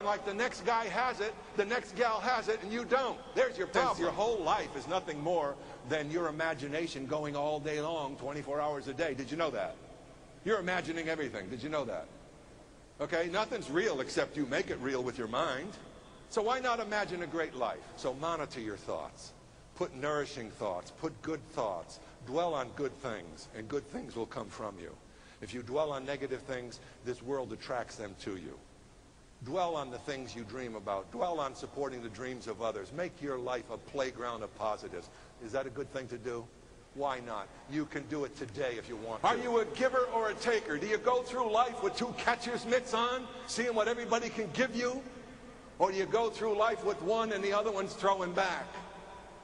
like the next guy has it, the next gal has it, and you don't. There's your problem. Your whole life is nothing more than your imagination going all day long, 24 hours a day. Did you know that? You're imagining everything. Did you know that? Okay, nothing's real except you make it real with your mind. So why not imagine a great life? So monitor your thoughts. Put nourishing thoughts. Put good thoughts. Dwell on good things, and good things will come from you. If you dwell on negative things, this world attracts them to you. Dwell on the things you dream about. Dwell on supporting the dreams of others. Make your life a playground of positives. Is that a good thing to do? Why not? You can do it today if you want to. Are you a giver or a taker? Do you go through life with two catcher's mitts on, seeing what everybody can give you? Or do you go through life with one and the other one's throwing back?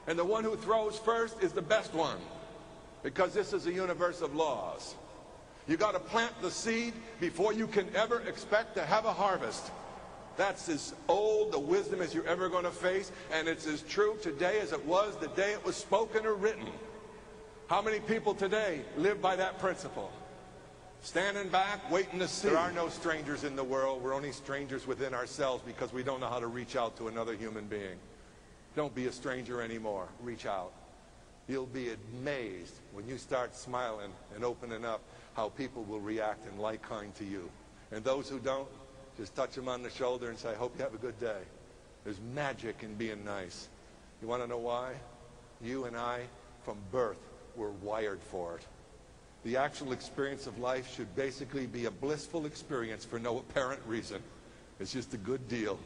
And the one who throws first is the best one. Because this is a universe of laws. You got to plant the seed before you can ever expect to have a harvest. That's as old a wisdom as you're ever going to face, and it's as true today as it was the day it was spoken or written. How many people today live by that principle? Standing back, waiting to see. There are no strangers in the world. We're only strangers within ourselves because we don't know how to reach out to another human being. Don't be a stranger anymore. Reach out. You'll be amazed when you start smiling and opening up how people will react in like kind to you. And those who don't, just touch them on the shoulder and say, I hope you have a good day. There's magic in being nice. You want to know why? You and I, from birth, were wired for it. The actual experience of life should basically be a blissful experience for no apparent reason. It's just a good deal.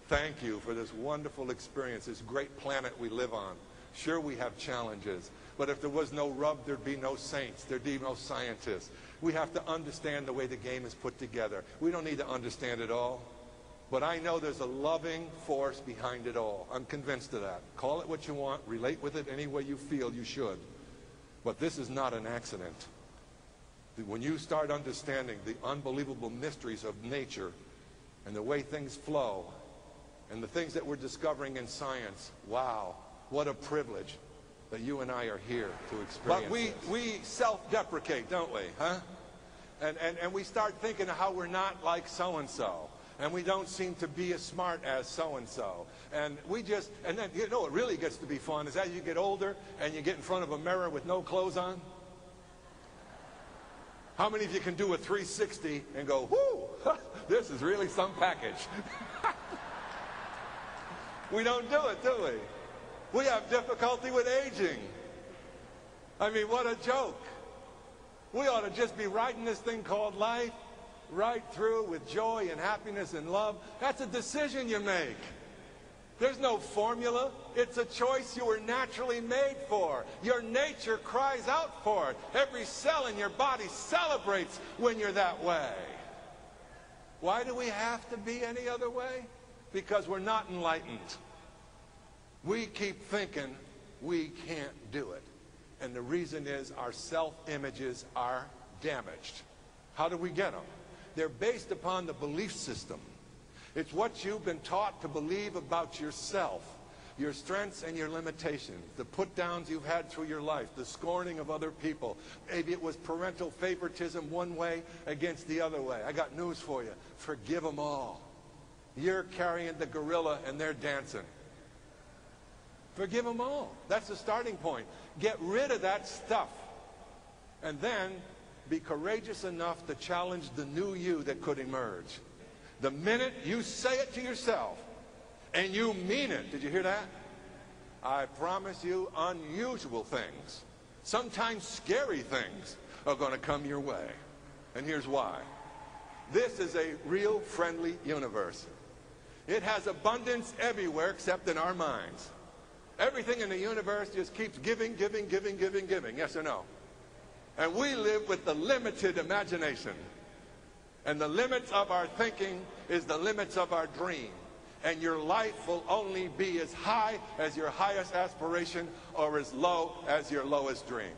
Thank you for this wonderful experience, this great planet we live on. Sure, we have challenges, but if there was no rub, there'd be no saints, there'd be no scientists. We have to understand the way the game is put together. We don't need to understand it all, but I know there's a loving force behind it all. I'm convinced of that. Call it what you want, relate with it any way you feel you should. But this is not an accident. When you start understanding the unbelievable mysteries of nature and the way things flow and the things that we're discovering in science, wow, what a privilege that you and I are here to experience. But we self-deprecate, don't we, huh? And we start thinking of how we're not like so-and-so. And we don't seem to be as smart as so-and-so. And then, you know what really gets to be fun is as you get older and you get in front of a mirror with no clothes on. How many of you can do a 360 and go, whoo, this is really some package? We don't do it, do we? We have difficulty with aging. I mean, what a joke. We ought to just be riding this thing called life right through with joy and happiness and love. That's a decision you make. There's no formula. It's a choice you were naturally made for. Your nature cries out for it. Every cell in your body celebrates when you're that way. Why do we have to be any other way? Because we're not enlightened. We keep thinking we can't do it. And the reason is our self-images are damaged. How do we get them? They're based upon the belief system. It's what you've been taught to believe about yourself, your strengths and your limitations, the put-downs you've had through your life, the scorning of other people. Maybe it was parental favoritism one way against the other way. I got news for you. Forgive them all. You're carrying the gorilla and they're dancing. Forgive them all. That's the starting point. Get rid of that stuff. And then be courageous enough to challenge the new you that could emerge. The minute you say it to yourself and you mean it, did you hear that? I promise you unusual things, sometimes scary things, are going to come your way. And here's why. This is a real friendly universe. It has abundance everywhere except in our minds. Everything in the universe just keeps giving, giving, giving, giving, giving. Yes or no? And we live with the limited imagination. And the limits of our thinking is the limits of our dream. And your life will only be as high as your highest aspiration or as low as your lowest dream.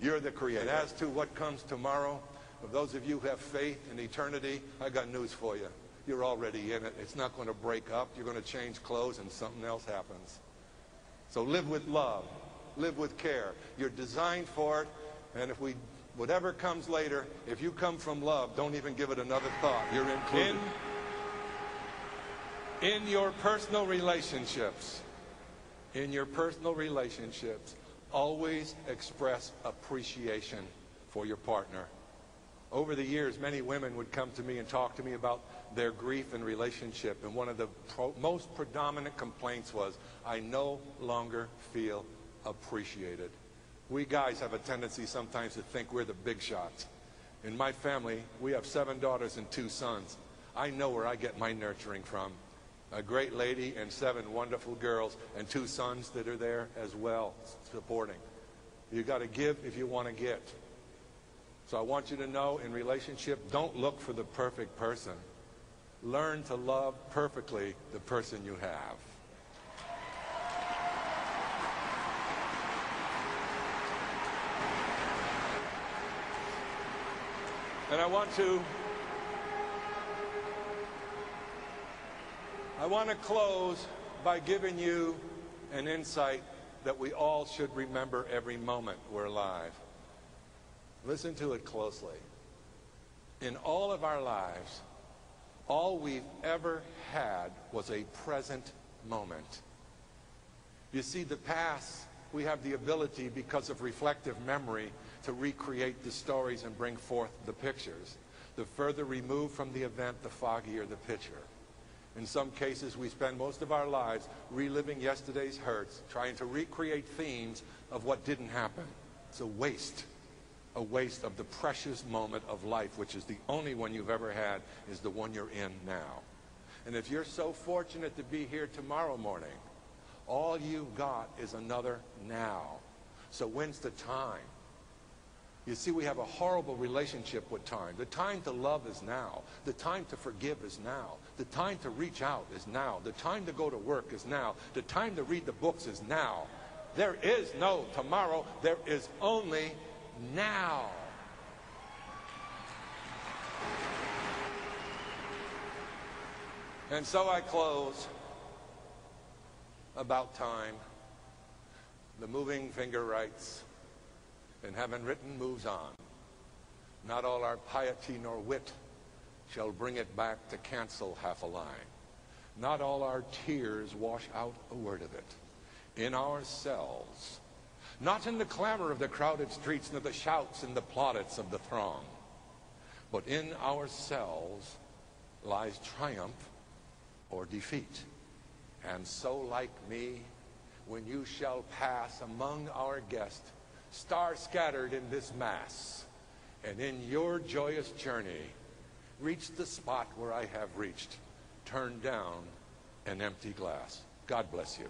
You're the creator. And as to what comes tomorrow, for those of you who have faith in eternity, I got news for you. You're already in it. It's not going to break up. You're going to change clothes and something else happens. So live with love. Live with care. You're designed for it. And if whatever comes later, if you come from love, don't even give it another thought. You're included. In your personal relationships, always express appreciation for your partner. Over the years, many women would come to me and talk to me about their grief and relationship, and one of the most predominant complaints was, I no longer feel appreciated. We guys have a tendency sometimes to think we're the big shots. In my family, we have 7 daughters and 2 sons. I know where I get my nurturing from. A great lady and 7 wonderful girls and 2 sons that are there as well, supporting. You got to give if you want to get. So I want you to know, in relationship, don't look for the perfect person. Learn to love perfectly the person you have. And I want to close by giving you an insight that we all should remember every moment we're alive. Listen to it closely. In all of our lives, all we've ever had was a present moment. You see, the past, we have the ability, because of reflective memory, to recreate the stories and bring forth the pictures. The further removed from the event, the foggier the picture. In some cases, we spend most of our lives reliving yesterday's hurts, trying to recreate themes of what didn't happen. It's a waste of the precious moment of life, which is the only one you've ever had, is the one you're in now. And if you're so fortunate to be here tomorrow morning, all you've got is another now. So when's the time? You see, we have a horrible relationship with time. The time to love is now. The time to forgive is now. The time to reach out is now. The time to go to work is now. The time to read the books is now. There is no tomorrow. There is only now. And so I close. About time. The moving finger writes, and having written moves on. Not all our piety nor wit shall bring it back to cancel half a line. Not all our tears wash out a word of it. In ourselves, not in the clamor of the crowded streets, nor the shouts and the plaudits of the throng, but in ourselves lies triumph or defeat. And so, like me, when you shall pass among our guests, star-scattered in this mass, and in your joyous journey, reach the spot where I have reached, turn down an empty glass. God bless you.